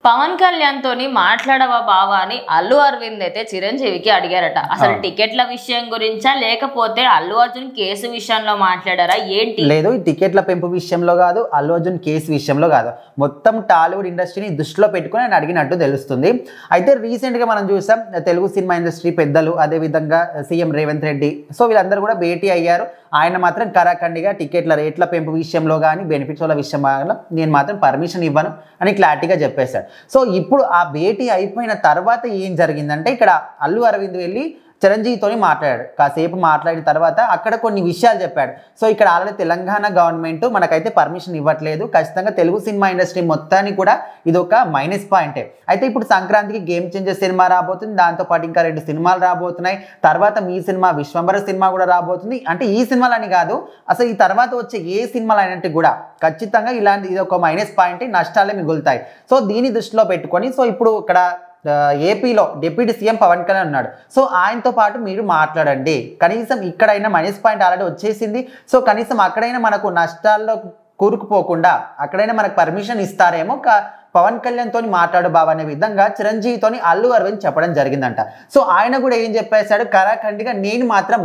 పవన్ కళ్యాణ్ తోని మాట్లాడవా బావా అని అల్లు అరవింద్ అయితే చిరంజీవికి అడిగారట. అసలు టికెట్ల విషయం గురించా లేకపోతే అల్లు అర్జున్ కేసు విషయంలో మాట్లాడారా ఏంటి? లేదు, ఈ టికెట్ల పెంపు విషయంలో కాదు, అల్లు అర్జున్ కేసు విషయంలో కాదు, మొత్తం టాలీవుడ్ ఇండస్ట్రీని దృష్టిలో పెట్టుకుని ఆయన అడిగినట్టు తెలుస్తుంది. అయితే రీసెంట్గా మనం చూసాం తెలుగు సినిమా ఇండస్ట్రీ పెద్దలు, అదేవిధంగా సీఎం రేవంత్ రెడ్డి, సో వీళ్ళందరూ కూడా భేటీ అయ్యారు. ఆయన మాత్రం కరాఖండిగా టికెట్ల రేట్ల పెంపు విషయంలో కానీ బెనిఫిట్స్ వాళ్ళ విషయంలో నేను మాత్రం పర్మిషన్ ఇవ్వను అని క్లారిటీగా చెప్పేశాడు. సో ఇప్పుడు ఆ భేటీ అయిపోయిన తర్వాత ఏం జరిగిందంటే ఇక్కడ అల్లు అరవింద్ వెళ్ళి చిరంజీవితోని మాట్లాడాడు. కాసేపు మాట్లాడిన తర్వాత అక్కడ కొన్ని విషయాలు చెప్పాడు. సో ఇక్కడ ఆల్రెడీ తెలంగాణ గవర్నమెంట్ మనకైతే పర్మిషన్ ఇవ్వట్లేదు, ఖచ్చితంగా తెలుగు సినిమా ఇండస్ట్రీ మొత్తానికి కూడా ఇది ఒక మైనస్ పాయింటే. అయితే ఇప్పుడు సంక్రాంతికి గేమ్ చేంజర్ సినిమా రాబోతుంది, దాంతోపాటు ఇంకా 2 సినిమాలు రాబోతున్నాయి, తర్వాత మీ సినిమా విశ్వంబర సినిమా కూడా రాబోతుంది. అంటే ఈ సినిమాలని కాదు, అసలు ఈ తర్వాత వచ్చే ఏ సినిమాలు అయినట్టు కూడా ఖచ్చితంగా ఇలాంటి ఇది ఒక మైనస్ పాయింట్, నష్టాలే మిగులుతాయి. సో దీన్ని దృష్టిలో పెట్టుకొని సో ఇప్పుడు ఇక్కడ ఏపీలో డిప్యూటీ సీఎం పవన్ కళ్యాణ్ ఉన్నాడు. సో ఆయనతో పాటు మీరు మాట్లాడండి, కనీసం ఇక్కడైనా మైనస్ పాయింట్ ఆల్రెడీ వచ్చేసింది, సో కనీసం అక్కడైనా మనకు నష్టాల్లో కూరుకుపోకుండా అక్కడైనా మనకు పర్మిషన్ ఇస్తారేమో, పవన్ కళ్యాణ్ తోని మాట్లాడు బాబా అనే విధంగా చిరంజీవితోని అల్లు అరవింద్ చెప్పడం జరిగిందంట. సో ఆయన కూడా ఏం చెప్పేశాడు, కరాఖండిగా నేను మాత్రం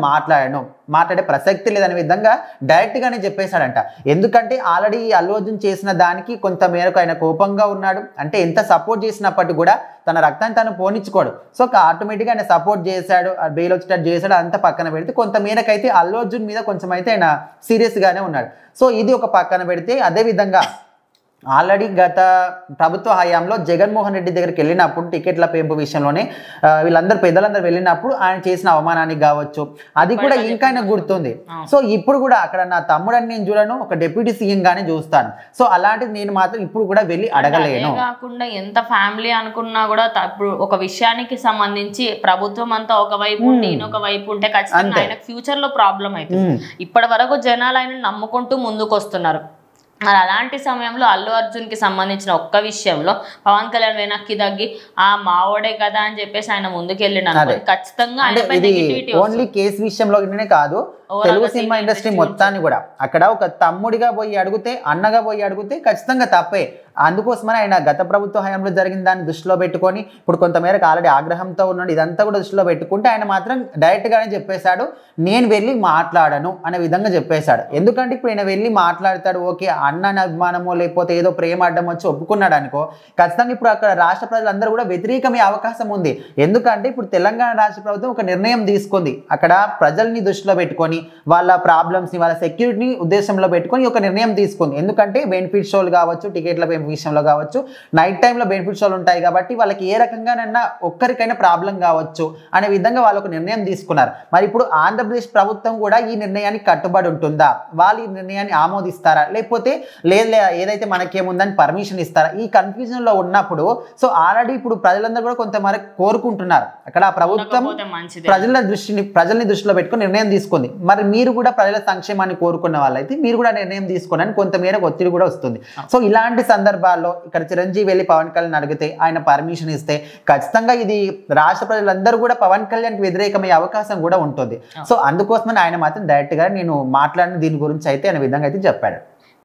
మాట్లాడే ప్రసక్తి లేదనే విధంగా డైరెక్ట్గానే చెప్పేశాడంట. ఎందుకంటే ఆల్రెడీ అల్లు అర్జున్ చేసిన దానికి కొంత మేరకు ఆయన కోపంగా ఉన్నాడు. అంటే ఎంత సపోర్ట్ చేసినప్పటికీ కూడా తన రక్తాన్ని తను పోనిచ్చుకోడు. సో ఆటోమేటిక్గా ఆయన సపోర్ట్ చేశాడు, బెయిల్ వచ్చేటట్టు చేశాడు, అంతా పక్కన పెడితే కొంత మేరకు అయితే అల్లు అర్జున్ మీద కొంచెం అయితే ఆయన సీరియస్గానే ఉన్నాడు. సో ఇది ఒక పక్కన పెడితే, అదేవిధంగా ఆల్రెడీ గత ప్రభుత్వ హయాంలో జగన్మోహన్ రెడ్డి దగ్గరికి వెళ్ళినప్పుడు టికెట్ల పెంపు విషయంలోనే వీళ్ళందరూ పెద్దలందరూ వెళ్ళినప్పుడు ఆయన చేసిన అవమానానికి కావచ్చు, అది కూడా ఇంకా ఆయన గుర్తుంది. సో ఇప్పుడు కూడా అక్కడ నా తమ్ముడని నేను చూడను, ఒక డిప్యూటీ సీఎం గానే చూస్తాను. సో అలాంటిది నేను మాత్రం ఇప్పుడు కూడా వెళ్ళి అడగలేను. కాకుండా ఎంత ఫ్యామిలీ అనుకున్నా కూడా ఇప్పుడు ఒక విషయానికి సంబంధించి ప్రభుత్వం అంతా ఒకవైపు నేను ఒక వైపు ఉంటే ఖచ్చితంగా ఆయనకు ఫ్యూచర్ లో ప్రాబ్లం అవుతుంది. ఇప్పటి వరకు జనాలు ఆయన నమ్ముకుంటూ ముందుకు వస్తున్నారు. మరి అలాంటి సమయంలో అల్లు అర్జున్ కి సంబంధించిన ఒక్క విషయంలో పవన్ కళ్యాణ్ వెనక్కి తగ్గి ఆ మావోడే కదా అని చెప్పేసి ఆయన ముందుకెళ్ళిన ఖచ్చితంగా ఓన్లీ కేసు విషయంలో కాదు, తెలుగు సినిమా ఇండస్ట్రీ మొత్తాన్ని కూడా అక్కడ ఒక తమ్ముడిగా పోయి అడిగితే, అన్నగా పోయి అడిగితే ఖచ్చితంగా తప్పే. అందుకోసమని ఆయన గత ప్రభుత్వ హయాంలో జరిగిన దాన్ని దృష్టిలో పెట్టుకొని ఇప్పుడు కొంతమేరకు ఆల్రెడీ ఆగ్రహంతో ఉన్నాడు, ఇదంతా కూడా దృష్టిలో పెట్టుకుంటే ఆయన మాత్రం డైరెక్ట్గానే చెప్పేశాడు, నేను వెళ్ళి మాట్లాడను అనే విధంగా చెప్పేశాడు. ఎందుకంటే ఇప్పుడు ఆయన వెళ్ళి మాట్లాడతాడు, ఓకే అన్న అభిమానమో లేకపోతే ఏదో ప్రేమ అడ్డం వచ్చి ఒప్పుకున్నాడు అనుకో, ఖచ్చితంగా ఇప్పుడు అక్కడ రాష్ట్ర ప్రజలందరూ కూడా వ్యతిరేకమయ్యే అవకాశం ఉంది. ఎందుకంటే ఇప్పుడు తెలంగాణ రాష్ట్ర ప్రభుత్వం ఒక నిర్ణయం తీసుకుంది, అక్కడ ప్రజల్ని దృష్టిలో పెట్టుకొని వాళ్ళ ప్రాబ్లమ్స్ని వాళ్ళ సెక్యూరిటీని ఉద్దేశంలో పెట్టుకొని ఒక నిర్ణయం తీసుకుంది. ఎందుకంటే బెనిఫిట్ షోలు కావచ్చు, టికెట్ల విషయంలో కావచ్చు, నైట్ టైంలో బెనిఫిట్ షోలు ఉంటాయి కాబట్టి వాళ్ళకి ఏ రకంగానైనా ఒక్కరికైనా ప్రాబ్లం కావచ్చు అనే విధంగా వాళ్ళు ఒక నిర్ణయం తీసుకున్నారు. మరి ఇప్పుడు ఆంధ్రప్రదేశ్ ప్రభుత్వం కూడా ఈ నిర్ణయానికి కట్టుబడి ఉంటుందా, వాళ్ళు ఈ నిర్ణయాన్ని ఆమోదిస్తారా, లేకపోతే లేదు ఏదైతే మనకేముందని పర్మిషన్ ఇస్తారా, ఈ కన్ఫ్యూజన్లో ఉన్నప్పుడు సో ఆల్రెడీ ఇప్పుడు ప్రజలందరూ కూడా కొంతమేరకు కోరుకుంటున్నారు, అక్కడ ప్రభుత్వం ప్రజల్ని దృష్టిలో పెట్టుకుని నిర్ణయం తీసుకుంది. మరి మీరు కూడా ప్రజల సంక్షేమాన్ని కోరుకున్న వాళ్ళైతే మీరు కూడా నిర్ణయం తీసుకోవడానికి కొంతమేరకు ఒత్తిడి కూడా వస్తుంది. సో ఇలాంటి సందర్భాల్లో ఇక్కడ చిరంజీవి వెళ్ళి పవన్ కళ్యాణ్ అడిగితే ఆయన పర్మిషన్ ఇస్తే ఖచ్చితంగా ఇది రాష్ట్ర ప్రజలందరూ కూడా పవన్ కళ్యాణ్కి వ్యతిరేకమయ్యే అవకాశం కూడా ఉంటుంది. సో అందుకోసమని ఆయన మాత్రం డైరెక్ట్గా నేను మాట్లాడిన దీని గురించి అయితే అనే విధంగా అయితే చెప్పాడు.